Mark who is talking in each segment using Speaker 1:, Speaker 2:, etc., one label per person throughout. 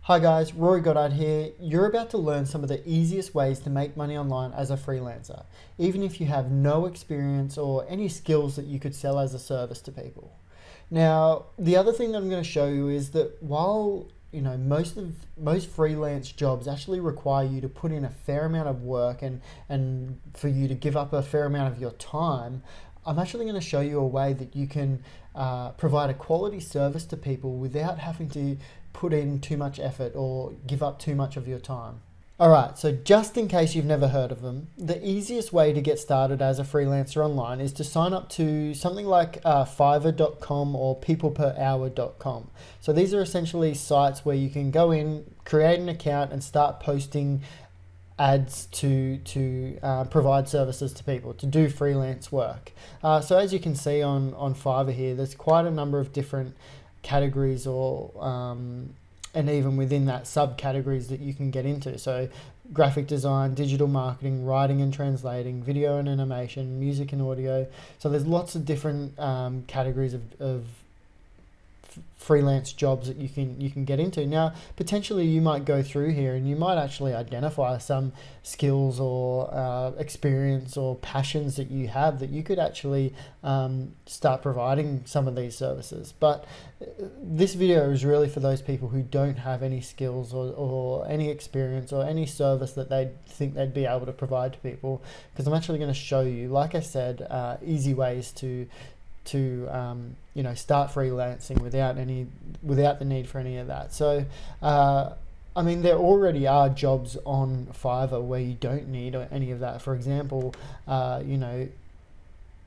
Speaker 1: Hi guys, Rory Goddard here. You're about to learn some of the easiest ways to make money online as a freelancer, even if you have no experience or any skills that you could sell as a service to people. Now, the other thing that I'm going to show you is that while most freelance jobs actually require you to put in a fair amount of work and for you to give up a fair amount of your time, I'm actually going to show you a way that you can provide a quality service to people without having to put in too much effort or give up too much of your time. Alright, so just in case you've never heard of them, the easiest way to get started as a freelancer online is to sign up to something like Fiverr.com or peopleperhour.com. So these are essentially sites where you can go in, create an account and start posting ads to provide services to people, to do freelance work. So as you can see on Fiverr here, there's quite a number of different categories or and even within that subcategories that you can get into. So graphic design, digital marketing, writing and translating, video and animation, music and audio. So there's lots of different categories of freelance jobs that you can get into. Now, potentially you might go through here and you might actually identify some skills or experience or passions that you have that you could actually start providing some of these services. But this video is really for those people who don't have any skills or any experience or any service that they think they'd be able to provide to people, because I'm actually going to show you, like I said, easy ways to start freelancing without the need for any of that. So I mean, there already are jobs on Fiverr where you don't need any of that. For example,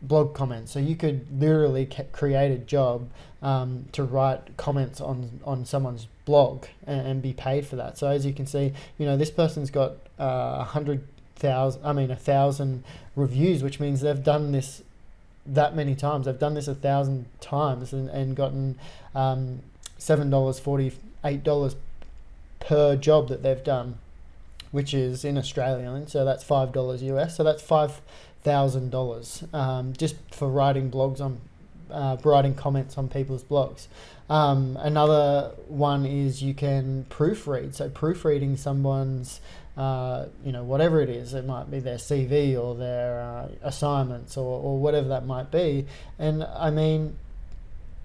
Speaker 1: blog comments. So you could literally create a job to write comments on someone's blog and be paid for that. So as you can see, this person's got 1,000 reviews, which means they've done this that many times. They've done this 1,000 times and gotten $7.48 per job that they've done, which is in Australian, so that's $5 US. So that's $5,000 just for writing blogs on writing comments on people's blogs. Another one is you can proofread. So proofreading someone's whatever it is, it might be their CV or their assignments or whatever that might be. And I mean,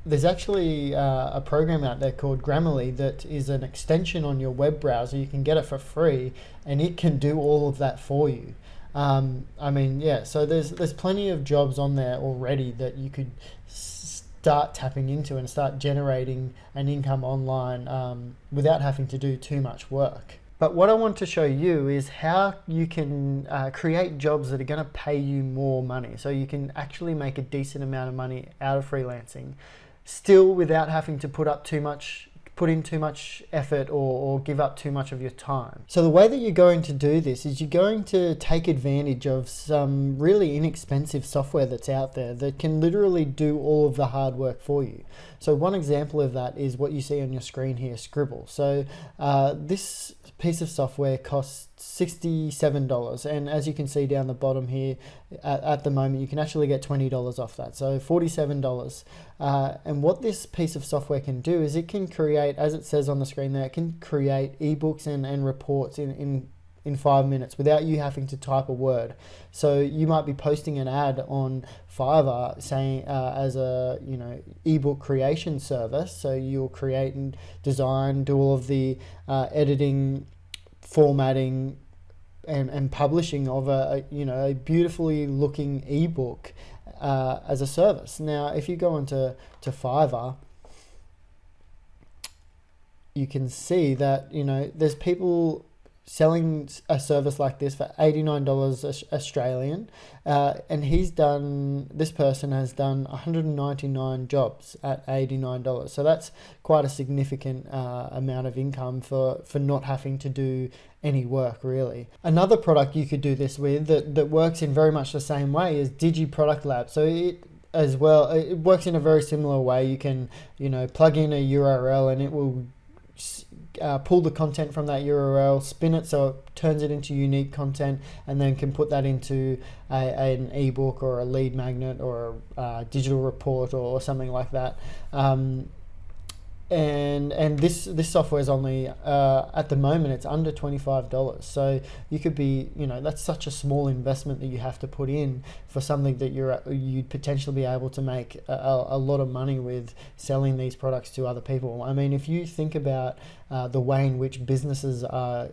Speaker 1: there's actually a program out there called Grammarly that is an extension on your web browser. You can get it for free and it can do all of that for you. So there's plenty of jobs on there already that you could start tapping into and start generating an income online without having to do too much work. But what I want to show you is how you can create jobs that are going to pay you more money, so you can actually make a decent amount of money out of freelancing, still without having to put in too much effort or give up too much of your time. So the way that you're going to do this is you're going to take advantage of some really inexpensive software that's out there that can literally do all of the hard work for you. So one example of that is what you see on your screen here, Scribble. So this piece of software costs $67, and as you can see down the bottom here, at the moment you can actually get $20 off that, so $47. And what this piece of software can do is it can create, as it says on the screen there, it can create ebooks and reports in 5 minutes without you having to type a word. So you might be posting an ad on Fiverr saying as a ebook creation service, so you'll create and design, do all of the editing, formatting and publishing of a beautifully looking ebook as a service. Now if you go into Fiverr, you can see that there's people selling a service like this for $89 Australian, and this person has done 199 jobs at $89. So that's quite a significant amount of income for not having to do any work really. Another product you could do this with that works in very much the same way is Digi Product Lab. So it works in a very similar way. You can plug in a URL and it will pull the content from that URL, spin it so it turns it into unique content, and then can put that into an ebook or a lead magnet or a digital report or something like that. And this software is only at the moment it's under $25. So you could be, that's such a small investment that you have to put in for something that you'd potentially be able to make a lot of money with selling these products to other people. I mean, if you think about the way in which businesses are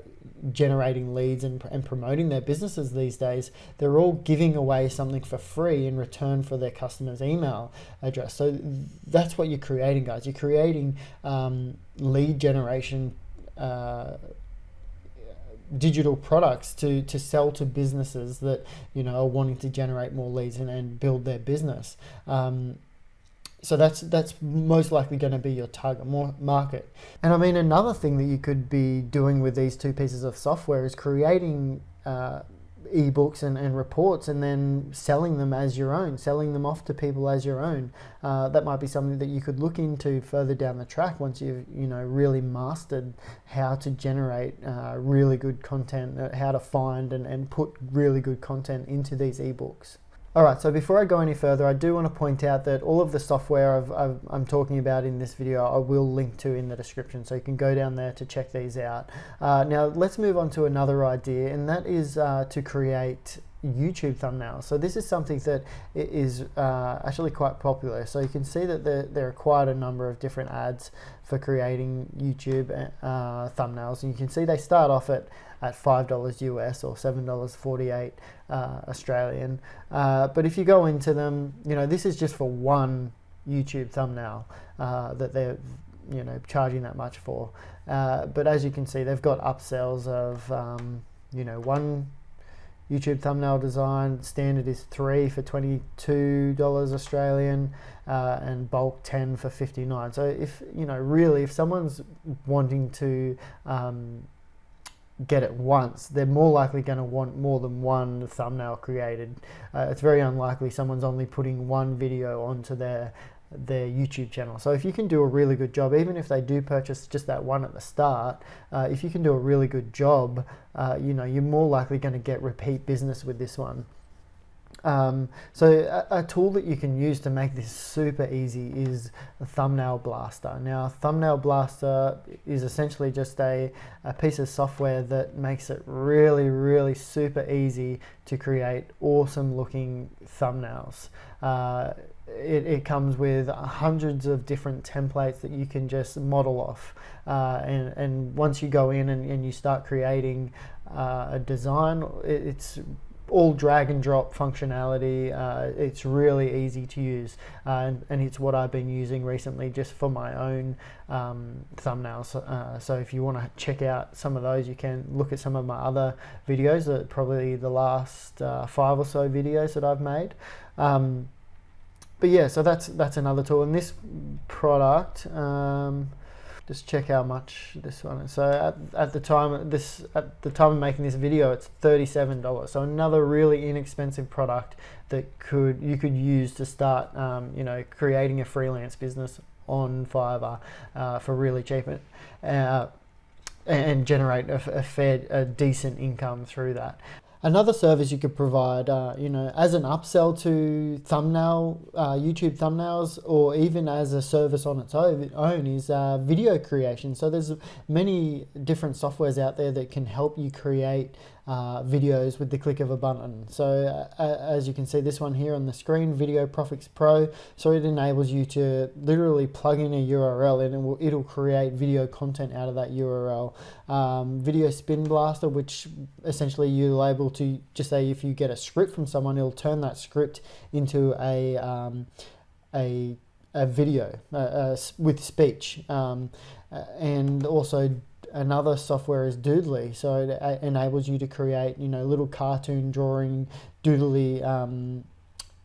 Speaker 1: generating leads and promoting their businesses these days, they're all giving away something for free in return for their customer's email address. So that's what you're creating, guys. You're creating lead generation digital products to sell to businesses that are wanting to generate more leads and build their business. So that's most likely going to be your target market. And I mean, another thing that you could be doing with these two pieces of software is creating ebooks and reports and then selling them as your own, selling them off to people as your own. That might be something that you could look into further down the track once you've really mastered how to generate really good content, how to find and put really good content into these ebooks. Alright, so before I go any further, I do want to point out that all of the software I'm talking about in this video I will link to in the description, so you can go down there to check these out. Now let's move on to another idea, and that is to create YouTube thumbnails. So this is something that is actually quite popular. So you can see that there are quite a number of different ads for creating YouTube thumbnails, and you can see they start off at $5 US or $7.48 Australian. But if you go into them, this is just for one YouTube thumbnail that they're charging that much for. But as you can see, they've got upsells of one YouTube thumbnail design. Standard is 3 for $22 Australian, and bulk 10 for $59. So if really, if someone's wanting to get it once, they're more likely going to want more than one thumbnail created. It's very unlikely someone's only putting one video onto their YouTube channel. So if you can do a really good job, even if they do purchase just that one at the start, if you can do a really good job, you're more likely going to get repeat business with this one. So a tool that you can use to make this super easy is a Thumbnail Blaster. Now, Thumbnail Blaster is essentially just a piece of software that makes it really, really super easy to create awesome looking thumbnails. It comes with hundreds of different templates that you can just model off, and once you go in and you start creating a design, it's all drag and drop functionality. It's really easy to use, and it's what I've been using recently just for my own thumbnails. So if you want to check out some of those, you can look at some of my other videos, probably the last 5 or so videos that I've made. But yeah, so that's another tool. And this product, just check how much this one is. So at the time of making this video, it's $37. So another really inexpensive product that you could use to start, creating a freelance business on Fiverr for really cheap, and generate a decent income through that. Another service you could provide, as an upsell to YouTube thumbnails, or even as a service on its own, is video creation. So there's many different softwares out there that can help you create videos with the click of a button. So as you can see, this one here on the screen, Video Profix Pro. So it enables you to literally plug in a URL and it'll create video content out of that URL. Video Spin Blaster, which essentially you're able to just say, if you get a script from someone, it'll turn that script into a video with speech. And also another software is Doodly. So it enables you to create, little cartoon drawing doodly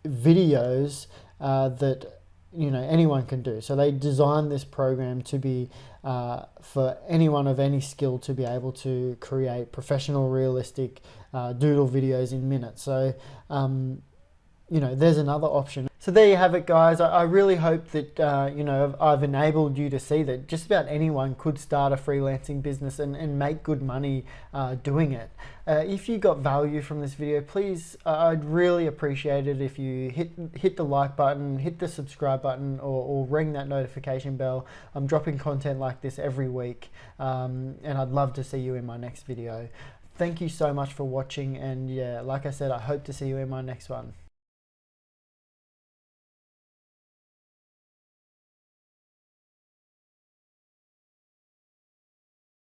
Speaker 1: videos that anyone can do. So they designed this program to be for anyone of any skill to be able to create professional, realistic doodle videos in minutes. So there's another option. So there you have it, guys. I really hope that I've enabled you to see that just about anyone could start a freelancing business and make good money doing it. If you got value from this video, please, I'd really appreciate it if you hit the like button, hit the subscribe button, or ring that notification bell. I'm dropping content like this every week, and I'd love to see you in my next video. Thank you so much for watching, and yeah, like I said, I hope to see you in my next one.